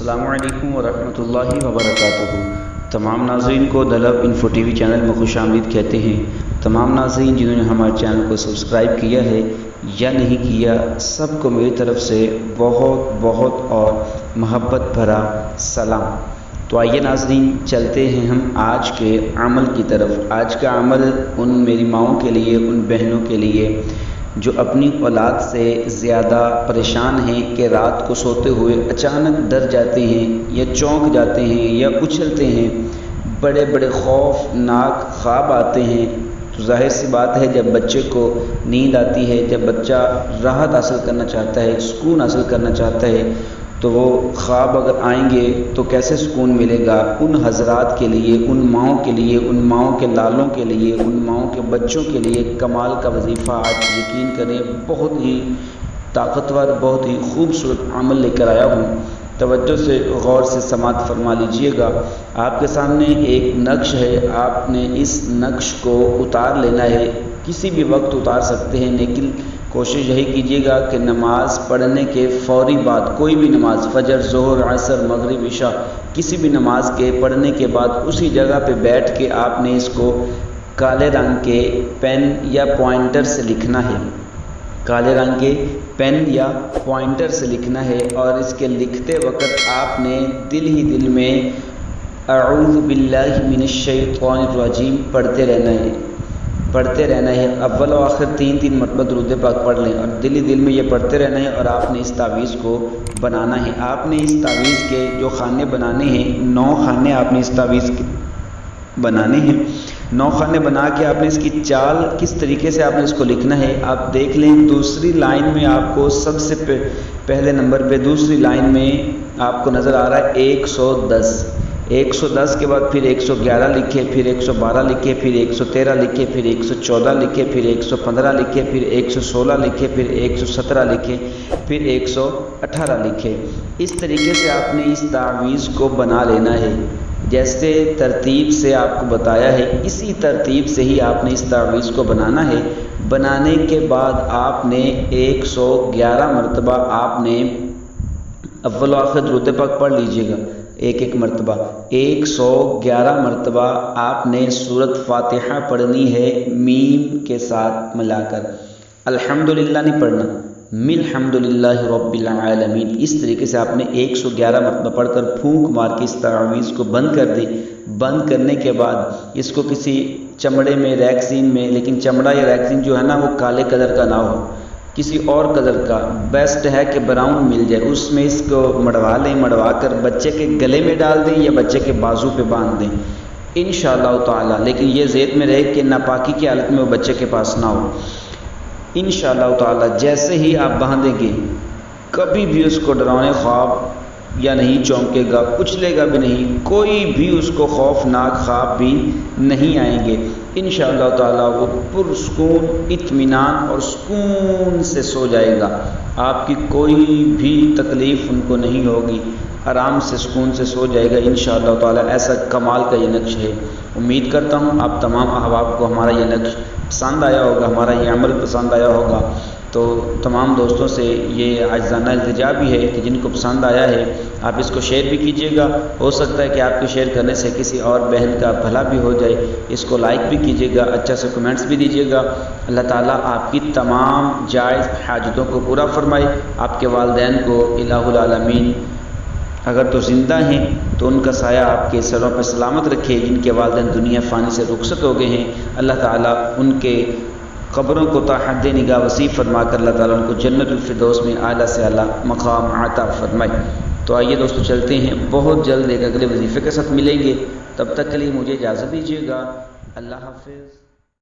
السلام علیکم ورحمۃ اللہ وبرکاتہ۔ تمام ناظرین کو دلب انفو ٹی وی چینل میں خوش آمدید کہتے ہیں۔ تمام ناظرین جنہوں نے ہمارے چینل کو سبسکرائب کیا ہے یا نہیں کیا، سب کو میری طرف سے بہت بہت اور محبت بھرا سلام۔ تو آئیے ناظرین چلتے ہیں ہم آج کے عمل کی طرف۔ آج کا عمل ان میری ماؤں کے لیے، ان بہنوں کے لیے جو اپنی اولاد سے زیادہ پریشان ہیں کہ رات کو سوتے ہوئے اچانک ڈر جاتے ہیں یا چونک جاتے ہیں یا اچھلتے ہیں، بڑے بڑے خوفناک خواب آتے ہیں۔ تو ظاہر سی بات ہے جب بچے کو نیند آتی ہے، جب بچہ راحت حاصل کرنا چاہتا ہے، سکون حاصل کرنا چاہتا ہے، تو وہ خواب اگر آئیں گے تو کیسے سکون ملے گا؟ ان حضرات کے لیے، ان ماؤں کے لیے، ان ماؤں کے لالوں کے لیے، ان ماؤں کے بچوں کے لیے کمال کا وظیفہ آج یقین کریں بہت ہی طاقتور، بہت ہی خوبصورت عمل لے کر آیا ہوں۔ توجہ سے غور سے سماعت فرما لیجئے گا۔ آپ کے سامنے ایک نقش ہے، آپ نے اس نقش کو اتار لینا ہے۔ کسی بھی وقت اتار سکتے ہیں، لیکن کوشش یہی کیجیے گا کہ نماز پڑھنے کے فوری بعد، کوئی بھی نماز، فجر، ظہر، عصر، مغرب، عشاء، کسی بھی نماز کے پڑھنے کے بعد اسی جگہ پہ بیٹھ کے آپ نے اس کو کالے رنگ کے پین یا پوائنٹر سے لکھنا ہے۔ کالے رنگ کے پین یا پوائنٹر سے لکھنا ہے، اور اس کے لکھتے وقت آپ نے دل ہی دل میں اعوذ باللہ من الشیطان الرجیم پڑھتے رہنا ہے۔ اول و آخر تین مرتبہ درود پاک پڑھ لیں اور دل ہی دل میں یہ پڑھتے رہنا ہے، اور آپ نے اس تعویذ کو بنانا ہے۔ آپ نے اس تعویذ کے جو خانے بنانے ہیں، 9 خانے آپ نے اس تعویذ کے بنانے ہیں۔ 9 خانے بنا کے آپ نے اس کی چال کس طریقے سے آپ نے اس کو لکھنا ہے آپ دیکھ لیں۔ دوسری لائن میں آپ کو سب سے پہلے نمبر پہ دوسری لائن میں آپ کو نظر آ رہا ہے 110۔ 110 کے بعد پھر 111 لکھے، پھر 112 لکھے، پھر 113 لکھے، پھر 114 لکھے، پھر 115 لکھے، پھر 116 لکھے، پھر 117 لکھے، پھر 118 لکھے۔ اس طریقے سے آپ نے اس تعویذ کو بنا لینا ہے۔ جیسے ترتیب سے آپ کو بتایا ہے، اسی ترتیب سے ہی آپ نے اس تعویذ کو بنانا ہے۔ بنانے کے بعد آپ نے 111 مرتبہ آپ نے اول و آخر درود پاک پڑھ لیجئے گا، ایک مرتبہ 111 مرتبہ آپ نے سورۃ فاتحہ پڑھنی ہے میم کے ساتھ ملا کر۔ الحمدللہ نہیں پڑھنا، الحمدللہ رب العالمین۔ اس طریقے سے آپ نے 111 مرتبہ پڑھ کر پھونک مار کے اس تعویذ کو بند کر دیں۔ بند کرنے کے بعد اس کو کسی چمڑے میں، ریکسین میں، لیکن چمڑا یا ریکسین جو ہے نا وہ کالے کلر کا نہ ہو، کسی اور کلر کا، بیسٹ ہے کہ براؤن مل جائے، اس میں اس کو مڑوا لیں۔ مڑوا کر بچے کے گلے میں ڈال دیں یا بچے کے بازو پہ باندھ دیں انشاءاللہ تعالی، لیکن یہ ذہن میں رہے کہ ناپاکی کی حالت میں وہ بچے کے پاس نہ ہو۔ انشاءاللہ تعالی جیسے ہی آپ باندھیں گے کبھی بھی اس کو ڈراؤنے خواب یا نہیں چونکے گا، اچھلے گا بھی نہیں، کوئی بھی اس کو خوفناک خواب بھی نہیں آئیں گے۔ انشاءاللہ تعالی وہ پرسکون، اطمینان اور سکون سے سو جائے گا۔ آپ کی کوئی بھی تکلیف ان کو نہیں ہوگی، آرام سے سکون سے سو جائے گا انشاءاللہ تعالی۔ ایسا کمال کا یہ نقش ہے۔ امید کرتا ہوں آپ تمام احباب کو ہمارا یہ نقش پسند آیا ہوگا، ہمارا یہ عمل پسند آیا ہوگا۔ تو تمام دوستوں سے یہ عاجزانہ التجا بھی ہے کہ جن کو پسند آیا ہے آپ اس کو شیئر بھی کیجیے گا۔ ہو سکتا ہے کہ آپ کے شیئر کرنے سے کسی اور بہن کا بھلا بھی ہو جائے۔ اس کو لائک بھی کیجیے گا، اچھا سے کمنٹس بھی دیجیے گا۔ اللہ تعالیٰ آپ کی تمام جائز حاجتوں کو پورا فرمائے۔ آپ کے والدین کو الہ العالمین اگر تو زندہ ہیں تو ان کا سایہ آپ کے سروں پر سلامت رکھے۔ جن کے والدین دنیا فانی سے رخصت ہو گئے ہیں، اللہ تعالیٰ ان کے قبروں کو تا حد نگاہ وسیع فرما کر اللہ تعالیٰ ان کو جنت الفردوس میں اعلیٰ سے اعلیٰ مقام عطا فرمائے۔ تو آئیے دوستو چلتے ہیں، بہت جلد ایک اگلے وظیفے کے ساتھ ملیں گے۔ تب تک کے لیے مجھے اجازت دیجیے گا۔ اللہ حافظ۔